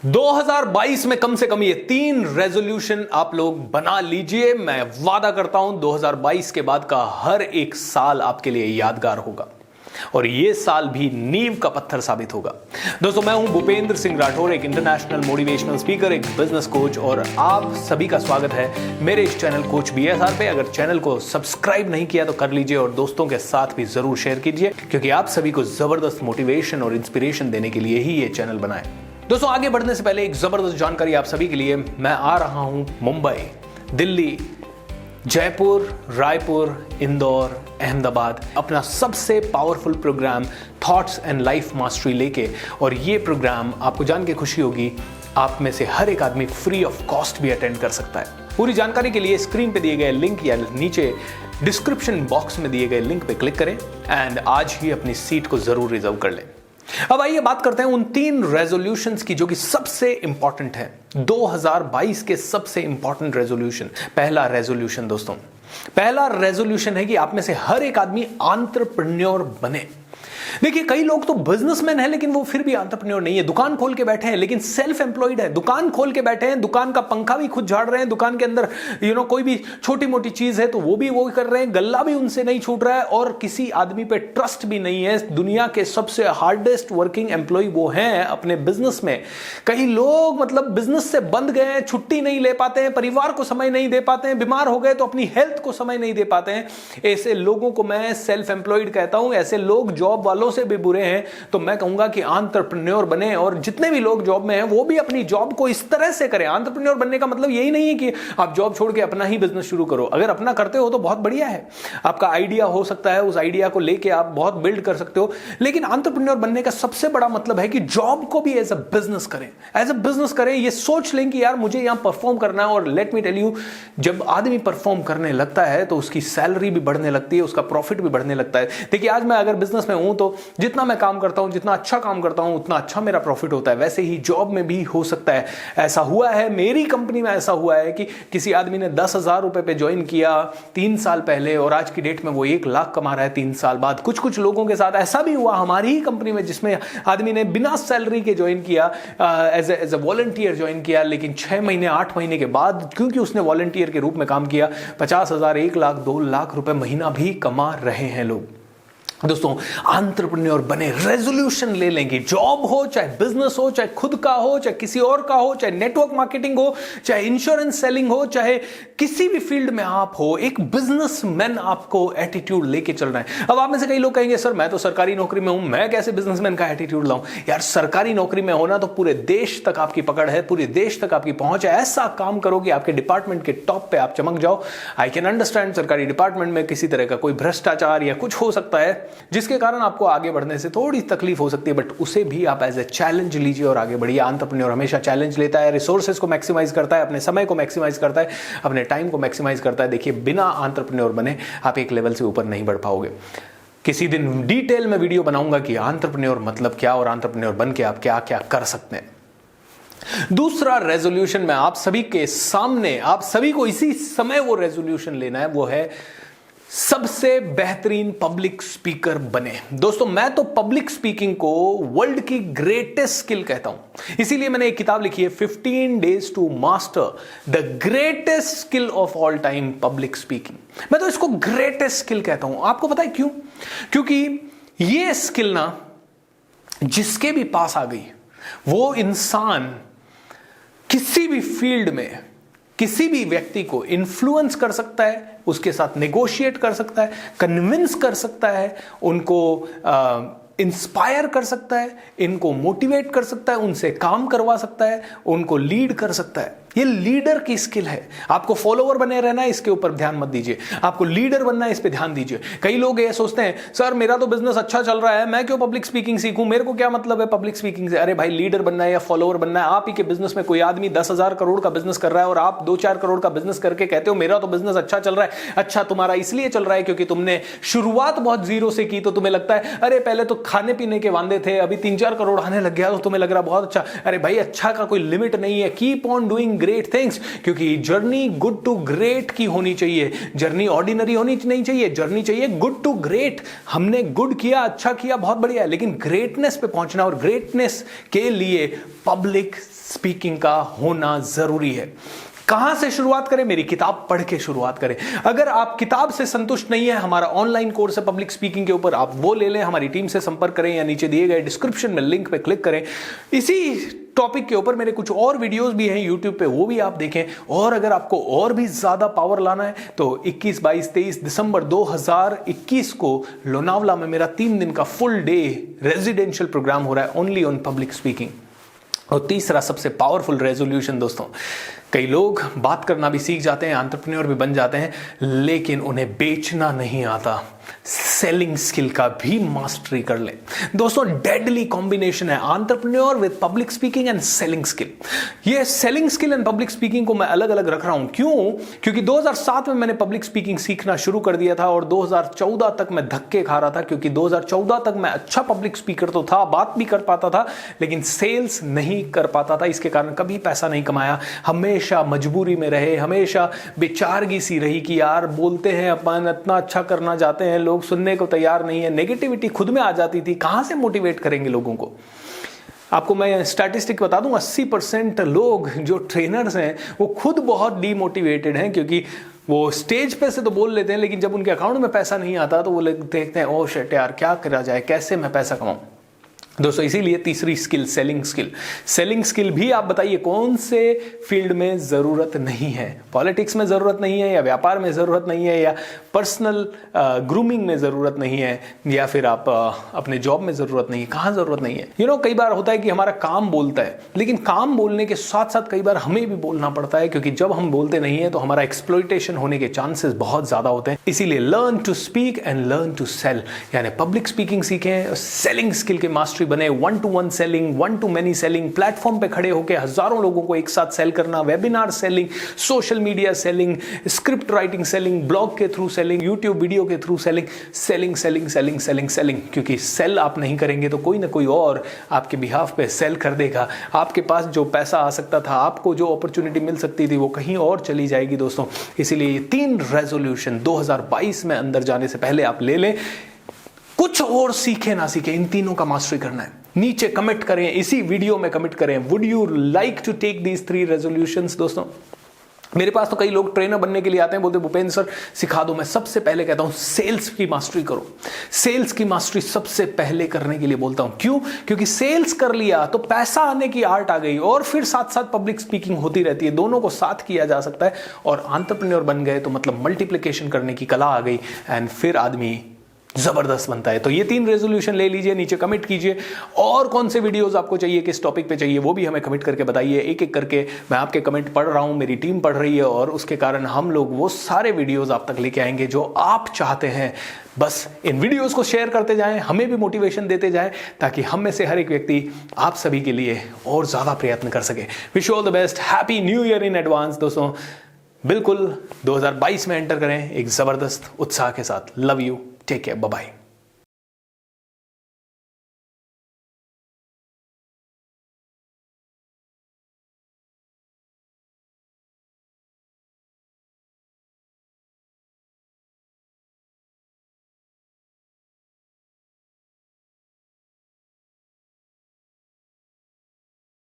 2022 में कम से कम ये 3 रेजोल्यूशन आप लोग बना लीजिए। मैं वादा करता हूं 2022 के बाद का हर एक साल आपके लिए यादगार होगा और ये साल भी नींव का पत्थर साबित होगा। दोस्तों, मैं हूं भूपेंद्र सिंह राठौर, एक इंटरनेशनल मोटिवेशनल स्पीकर, एक बिजनेस कोच, और आप सभी का स्वागत है मेरे इस चैनल कोच BSR पे। अगर चैनल को सब्सक्राइब नहीं किया तो कर लीजिए और दोस्तों के साथ भी जरूर शेयर कीजिए, क्योंकि आप सभी को जबरदस्त मोटिवेशन और इंस्पिरेशन देने के लिए ही ये चैनल बना है। दोस्तों, आगे बढ़ने से पहले एक जबरदस्त जानकारी आप सभी के लिए। मैं आ रहा हूं मुंबई, दिल्ली, जयपुर, रायपुर, इंदौर, अहमदाबाद अपना सबसे powerful program thoughts and life mastery लेके। और ये प्रोग्राम आपको जान के खुशी होगी, आप में से हर एक आदमी फ्री ऑफ कॉस्ट भी अटेंड कर सकता है। पूरी जानकारी के लिए स्क्रीन पे दिए गए लिंक या नीचे डिस्क्रिप्शन बॉक्स में दिए गए लिंक पे क्लिक करें एंड आज ही अपनी सीट को जरूर रिजर्व कर लें। अब आइए बात करते हैं उन 3 रेजोल्यूशंस की जो कि सबसे इंपॉर्टेंट है, 2022 के सबसे इंपॉर्टेंट रेजोल्यूशन। पहला रेजोल्यूशन दोस्तों, पहला रेजोल्यूशन है कि आप में से हर एक आदमी एंटरप्रेन्योर बने। देखिए, कई लोग तो बिजनेसमैन है लेकिन वो फिर भी एंटरप्रेन्योर नहीं है। दुकान खोल के बैठे हैं लेकिन सेल्फ एम्प्लॉयड है। दुकान खोल के बैठे हैं, दुकान का पंखा भी खुद झाड़ रहे हैं, दुकान के अंदर कोई भी छोटी मोटी चीज है तो वो भी वो कर रहे हैं, गल्ला भी उनसे नहीं छूट रहा है और किसी आदमी पे ट्रस्ट भी नहीं है। दुनिया के सबसे हार्डेस्ट वर्किंग एम्प्लॉय वो हैं अपने बिजनेस में। कई लोग मतलब बिजनेस से बंद गए हैं, छुट्टी नहीं ले पाते हैं, परिवार को समय नहीं दे पाते हैं, बीमार हो गए तो अपनी हेल्थ को समय नहीं दे पाते हैं। ऐसे लोगों को मैं सेल्फ एम्प्लॉयड कहता हूं। ऐसे लोग जॉब वालों से भी बुरे हैं, तो मैं कहूंगा कि एंटरप्रेन्योर बने। और जितने भी लोग जॉब में हैं वो भी अपनी जॉब को इस तरह से करें। एंटरप्रेन्योर बनने का मतलब यही नहीं है कि आप जॉब छोड़ के अपना ही बिजनेस शुरू करो। अगर अपना करते हो तो बहुत बढ़िया है, आपका आइडिया हो सकता है, उस आइडिया को लेके आप बहुत बिल्ड कर सकते हो। लेकिन एंटरप्रेन्योर बनने का सबसे बड़ा मतलब है कि जॉब को भी एज अ बिजनेस करें, एज अ बिजनेस करें। ये सोच लें कि यार मुझे यहां परफॉर्म करना है। और लेट मी टेल यू, जब आदमी परफॉर्म करने लगता है तो उसकी सैलरी भी बढ़ने लगती है, उसका प्रॉफिट भी बढ़ने लगता है। देखिए, आज मैं अगर बिजनेस में हूं तो जितना मैं काम करता हूं, जितना अच्छा काम करता हूं, उतना अच्छा मेरा प्रॉफिट होता है। वैसे ही जॉब में भी हो सकता है। ऐसा हुआ है, मेरी कंपनी में ऐसा हुआ है कि किसी आदमी ने 10,000 रुपए पे ज्वाइन किया 3 साल पहले और आज की डेट में वो 1 लाख कमा रहा है 3 साल बाद। कुछ लोगों के साथ ऐसा भी हुआ हमारी ही कंपनी में, जिसमें आदमी ने बिना सैलरी के ज्वाइन किया, एज ए वॉलंटियर ज्वाइन किया, लेकिन 6 महीने 8 महीने के बाद क्योंकि उसने वॉलंटियर के रूप में काम किया, 50,000, 1 लाख, 2 लाख रुपए महीना भी कमा रहे हैं लोग। दोस्तों, एंटरप्रेन्योर बने, रेजोल्यूशन ले लेंगे। जॉब हो, चाहे बिजनेस हो, चाहे खुद का हो, चाहे किसी और का हो, चाहे नेटवर्क मार्केटिंग हो, चाहे इंश्योरेंस सेलिंग हो, चाहे किसी भी फील्ड में आप हो, एक बिजनेसमैन आपको एटीट्यूड लेके चलना है। अब आप में से कई लोग कहेंगे, सर मैं तो सरकारी नौकरी में हूं, मैं कैसे बिजनेसमैन का एटीट्यूड लाऊं? यार, सरकारी नौकरी में होना तो पूरे देश तक आपकी पकड़ है, पूरे देश तक आपकी पहुंच है। ऐसा काम करो कि आपके डिपार्टमेंट के टॉप पे आप चमक जाओ। आई कैन अंडरस्टैंड सरकारी डिपार्टमेंट में किसी तरह का कोई भ्रष्टाचार या कुछ हो सकता है जिसके कारण आपको आगे बढ़ने से थोड़ी तकलीफ हो सकती है, बट उसे भी आप एज ए चैलेंज लीजिए और आगे बढ़िए। एंटरप्रेन्योर हमेशा चैलेंज लेता है, रिसोर्सेज को मैक्सिमाइज करता है, अपने समय को मैक्सिमाइज करता है, अपने टाइम को मैक्सिमाइज करता है। देखिए, बिना एंटरप्रेन्योर बने आप एक लेवल से ऊपर नहीं बढ़ पाओगे। किसी दिन डिटेल में वीडियो बनाऊंगा कि एंटरप्रेन्योर मतलब क्या और एंटरप्रेन्योर बन के आप क्या क्या कर सकते हैं। दूसरा रेजोल्यूशन मैं आप सभी के सामने, आप सभी को इसी समय वो रेजोल्यूशन लेना है, वो है सबसे बेहतरीन पब्लिक स्पीकर बने। दोस्तों, मैं तो पब्लिक स्पीकिंग को वर्ल्ड की ग्रेटेस्ट स्किल कहता हूं। इसीलिए मैंने एक किताब लिखी है, 15 days to master the greatest skill of all time, public speaking. मैं तो इसको ग्रेटेस्ट स्किल कहता हूं। आपको पता है क्यों? क्योंकि ये स्किल ना जिसके भी पास आ गई, वो इंसान किसी भी फील्ड में किसी भी व्यक्ति को इन्फ्लुएंस कर सकता है, उसके साथ नेगोशिएट कर सकता है, कन्विंस कर सकता है, उनको इंस्पायर कर सकता है, इनको मोटिवेट कर सकता है, उनसे काम करवा सकता है, उनको लीड कर सकता है। ये लीडर की स्किल है। आपको फॉलोवर बने रहना है, इसके ऊपर ध्यान मत दीजिए। आपको लीडर बनना है, इस पे ध्यान दीजिए। कई लोग ये सोचते हैं, सर मेरा तो बिजनेस अच्छा चल रहा है, मैं क्यों पब्लिक स्पीकिंग सीखूं, मेरे को क्या मतलब है पब्लिक स्पीकिंग से। अरे भाई, लीडर बनना है या फॉलोवर बनना है। आप ही के बिजनेस में कोई आदमी 10,000 करोड़ का बिजनेस कर रहा है और आप 2-4 करोड़ का बिजनेस करके कहते हो मेरा तो बिजनेस अच्छा चल रहा है। अच्छा, तुम्हारा इसलिए चल रहा है क्योंकि तुमने शुरुआत बहुत जीरो से की, तो तुम्हें लगता है अरे पहले तो खाने पीने के वांदे थे, अभी 3-4 करोड़ आने लग गया तो तुम्हें लग रहा बहुत अच्छा। अरे भाई, अच्छा का कोई लिमिट नहीं है। Keep on doing great things, क्योंकि जर्नी गुड टू ग्रेट की होनी चाहिए। जर्नी ऑर्डिनरी होनी नहीं चाहिए, जर्नी चाहिए गुड टू ग्रेट। हमने गुड किया, अच्छा किया, बहुत बढ़िया है, लेकिन ग्रेटनेस पे पहुंचना, और ग्रेटनेस के लिए पब्लिक स्पीकिंग का होना जरूरी है। कहां से शुरुआत करें? मेरी किताब पढ़ के शुरुआत करें। अगर आप किताब से संतुष्ट नहीं है, हमारा ऑनलाइन कोर्स है पब्लिक स्पीकिंग के ऊपर, आप वो ले लें, हमारी टीम से संपर्क करें या नीचे दिए गए डिस्क्रिप्शन में लिंक पे क्लिक करें। इसी टॉपिक के ऊपर मेरे कुछ और वीडियोस भी हैं यूट्यूब पे, वो भी आप देखें। और अगर आपको और भी ज्यादा पावर लाना है तो 21, 22, 23 दिसंबर 2021 को लोनावला में मेरा 3 दिन का फुल डे रेजिडेंशियल प्रोग्राम हो रहा है ओनली ऑन पब्लिक स्पीकिंग। और तीसरा सबसे पावरफुल रेजोल्यूशन दोस्तों, कई लोग बात करना भी सीख जाते हैं, एंटरप्रेन्योर भी बन जाते हैं, लेकिन उन्हें बेचना नहीं आता। सेलिंग स्किल का भी मास्टरी कर ले दोस्तों। डेडली कॉम्बिनेशन है entrepreneur with public speaking and selling skill. ये selling skill and public speaking को मैं अलग अलग रख रहा हूं। क्यों? क्योंकि 2007 में मैंने पब्लिक स्पीकिंग सीखना शुरू कर दिया था और 2014 तक मैं धक्के खा रहा था, क्योंकि 2014 तक मैं अच्छा पब्लिक स्पीकर तो था, बात भी कर पाता था, लेकिन सेल्स नहीं कर पाता था। इसके कारण कभी पैसा नहीं कमाया, हमेशा मजबूरी में रहे, हमेशा बेचारगी सी रही कि यार बोलते हैं अपन, इतना अच्छा करना चाहते हैं, लोग सुनने को तैयार नहीं है। नेगेटिविटी खुद में आ जाती थी, कहां से मोटिवेट करेंगे लोगों को? आपको मैं स्टैटिस्टिक बता दूं, 80% लोग जो ट्रेनर्स हैं वो खुद बहुत डीमोटिवेटेड हैं, क्योंकि वो स्टेज पे से तो बोल लेते हैं, लेकिन जब उनके अकाउंट में पैसा नहीं आता तो वो देखते हैं ओ शिट यार क्या करा जाए, कैसे मैं पैसा कमाऊं। दोस्तों इसीलिए तीसरी skill selling skill. Selling skill भी आप बताइए कौन से फील्ड में जरूरत नहीं है? पॉलिटिक्स में जरूरत नहीं है, या व्यापार में जरूरत नहीं है, या पर्सनल ग्रूमिंग में जरूरत नहीं है, या फिर आप अपने जॉब में जरूरत नहीं है? कहां जरूरत नहीं है? कई बार होता है कि हमारा काम बोलता है, लेकिन काम बोलने के साथ साथ कई बार हमें भी बोलना पड़ता है, क्योंकि जब हम बोलते नहीं है तो हमारा एक्सप्लॉइटेशन होने के चांसेस बहुत ज्यादा होते हैं। इसीलिए learn to speak and learn to sell, यानी पब्लिक स्पीकिंग सीखें, सेलिंग स्किल के मास्टरी बने, 1-to-1 selling, 1-to-many selling, platform पे खड़े होकर हजारों लोगों को एक साथ सेल करना, webinar selling, social media selling, script writing selling, blog के थ्रू सेलिंग, यूट्यूब वीडियो के through selling, selling selling selling selling selling. क्योंकि सेल आप नहीं करेंगे तो कोई ना कोई और आपके बिहाफ पे सेल कर देगा। आपके पास जो पैसा आ सकता था, आपको जो अपॉर्चुनिटी मिल सकती थी, वो कहीं और चली जाएगी दोस्तों। इसीलिए ये 3 रेजोल्यूशन 2022 में अंदर जाने से पहले आप ले लें। कुछ और सीखे ना सीखे, इन तीनों का मास्टरी करना है। नीचे कमेंट करें, इसी वीडियो में कमेंट करें, would you like to take these 3 resolutions. दोस्तों मेरे पास तो कई लोग ट्रेनर बनने के लिए आते हैं, बोलते भूपेंद्र सर सिखा दो। मैं सबसे पहले कहता हूं सेल्स की मास्टरी करो। सेल्स की मास्टरी सबसे पहले करने के लिए बोलता हूं। क्यों? क्योंकि सेल्स कर लिया तो पैसा आने की आर्ट आ गई, और फिर साथ साथ पब्लिक स्पीकिंग होती रहती है। दोनों को साथ किया जा सकता है, और एंटरप्रेन्योर बन गए तो मतलब मल्टीप्लिकेशन करने की कला आ गई, एंड फिर आदमी जबरदस्त बनता है। तो ये 3 रेजोल्यूशन ले लीजिए, नीचे कमेंट कीजिए। और कौन से वीडियोस आपको चाहिए, किस टॉपिक पे चाहिए, वो भी हमें कमेंट करके बताइए। एक एक करके मैं आपके कमेंट पढ़ रहा हूं, मेरी टीम पढ़ रही है, और उसके कारण हम लोग वो सारे वीडियोस आप तक लेके आएंगे जो आप चाहते हैं। बस इन वीडियोस को शेयर करते जाएं, हमें भी मोटिवेशन देते जाएं, ताकि हम में से हर एक व्यक्ति आप सभी के लिए और ज्यादा प्रयत्न कर सके। Wish you all the best, happy new year in advance. दोस्तों बिल्कुल 2022 में एंटर करें एक जबरदस्त उत्साह के साथ। Love you, take care, bye bye.